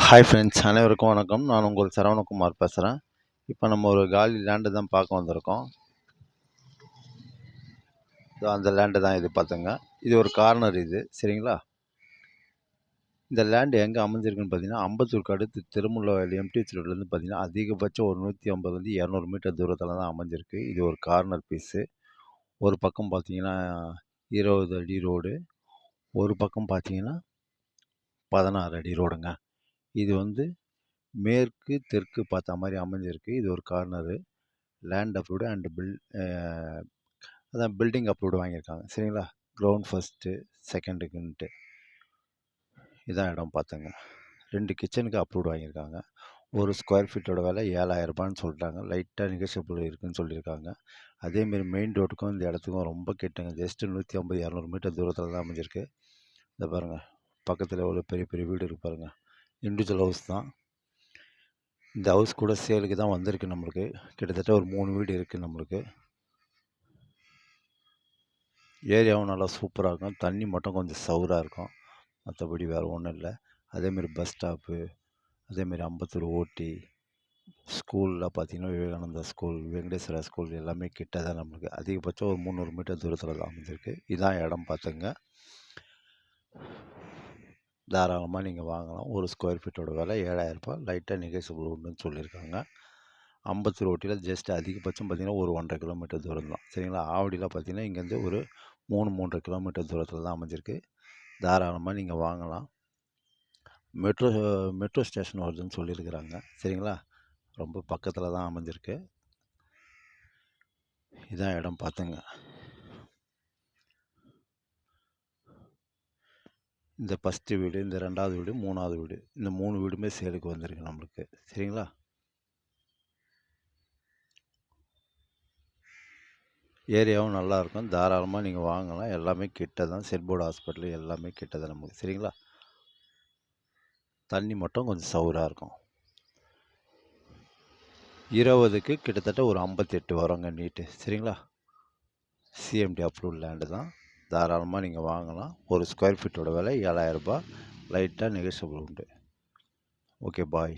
Hi friends, அனைவருக்கும் வணக்கம். நான் உங்கள் சரவணகுமார் பேசுகிறேன். இப்போ நம்ம ஒரு காலி லேண்டு தான் பார்க்க வந்திருக்கோம். அந்த லேண்டு தான் இது பார்த்துங்க. இது ஒரு கார்னர் இது, சரிங்களா? இந்த லேண்டு எங்கே அமைஞ்சிருக்குன்னு பார்த்தீங்கன்னா, அம்பத்தூருக்கு அடுத்து திருமுல்லைவாயல் எம்டிஹெச் ரோட்லேருந்து பார்த்தீங்கன்னா, அதிகபட்சம் ஒரு 150லேருந்து 200 மீட்டர் தூரத்தில் தான் அமைஞ்சிருக்கு. இது ஒரு கார்னர் பீஸு. ஒரு பக்கம் பார்த்தீங்கன்னா 20 அடி ரோடு, ஒரு பக்கம் பார்த்தீங்கன்னா 16 அடி ரோடுங்க. இது வந்து மேற்கு தெற்கு பார்த்த மாதிரி அமைஞ்சிருக்கு. இது ஒரு கார்னரு. லேண்ட் அப்ரூவ்டு அண்ட் அதான் பில்டிங் அப்ரூவ்டு வாங்கியிருக்காங்க, சரிங்களா? கிரவுண்ட் ஃபஸ்ட்டு செகண்டுக்குன்ட்டு இதான் இடம் பார்த்துங்க. 2 கிச்சனுக்கு அப்ரூவ்டு வாங்கியிருக்காங்க. ஒரு ஸ்கொயர் ஃபீட்டோட விலை 7000 ரூபான்னு சொல்லிட்டாங்க. லைட்டாக நெகோஷியபிள் இருக்குதுன்னு சொல்லியிருக்காங்க. அதேமாரி மெயின் ரோட்டுக்கும் இந்த இடத்துக்கும் ரொம்ப கிட்டங்க. ஜஸ்ட்டு 150-200 மீட்டர் தூரத்தில் தான் அமைஞ்சிருக்கு. இதை பாருங்கள், பக்கத்தில் எவ்வளோ பெரிய பெரிய வீடு இருக்கு பாருங்கள். இண்டிவிஜுவல் ஹவுஸ் தான். இந்த ஹவுஸ் கூட சேலுக்கு தான் வந்திருக்கு நம்மளுக்கு. கிட்டத்தட்ட ஒரு 3 வீடு இருக்குது நம்மளுக்கு. ஏரியாவும் நல்லா சூப்பராக இருக்கும். தண்ணி மட்டும் கொஞ்சம் சவுறாக இருக்கும், மற்றபடி வேறு ஒன்றும் இல்லை. அதேமாரி பஸ் ஸ்டாப்பு, அதேமாரி அம்பத்தூர் ஓடி ஸ்கூலில் பார்த்திங்கன்னா விவேகானந்தா ஸ்கூல், வெங்கடேஸ்வரா ஸ்கூல் எல்லாமே கிட்ட தான் நம்மளுக்கு. அதிகபட்சம் ஒரு 300 மீட்டர் தூரத்தில் தான் அமைஞ்சிருக்கு. இதான் இடம் பார்த்துங்க. தாராளமாக நீங்கள் வாங்கலாம். ஒரு ஸ்கொயர் ஃபீட்டோட விலை 7000 ரூபாய். லைட்டாக நெகோஷியபிள் உண்டுன்னு சொல்லியிருக்காங்க. அம்பத்தூர் ஓட்டியில் ஜஸ்ட் அதிகபட்சம் பார்த்திங்கன்னா ஒரு 1.5 கிலோமீட்டர் தூரம் தான், சரிங்களா? ஆவடியில் பார்த்திங்கன்னா இங்கேருந்து ஒரு 3-3.5 கிலோமீட்டர் தூரத்தில் தான் அமைஞ்சிருக்கு. தாராளமாக நீங்கள் வாங்கலாம். மெட்ரோ ஸ்டேஷன் வருதுன்னு சொல்லியிருக்கிறாங்க, சரிங்களா? ரொம்ப பக்கத்தில் தான் அமைஞ்சிருக்கு. இதான் இடம் பார்த்துங்க. இந்த ஃபஸ்ட்டு வீடு, இந்த 2வது வீடு, 3வது வீடு, இந்த 3 வீடுமே சேலுக்கு வந்திருக்கு நம்மளுக்கு, சரிங்களா? ஏரியாவும் நல்லாயிருக்கும். தாராளமாக நீங்கள் வாங்கலாம். எல்லாமே கிட்ட தான். செட்போர்டு ஹாஸ்பிட்டலு எல்லாமே கிட்ட தான் நமக்கு, சரிங்களா? தண்ணி மட்டும் கொஞ்சம் சவுறாக இருக்கும். 20க்கு கிட்டத்தட்ட ஒரு 58 வருங்க நீட்டு, சரிங்களா? சிஎம்டி அப்ரூவல் லேண்டு தான். தாராளமாக நீங்கள் வாங்கலாம். ஒரு ஸ்கொயர் ஃபீட்டோட விலை 7000 ரூபாய். லைட்டாக நெகோஷியபிள் உண்டு. ஓகே, பாய்.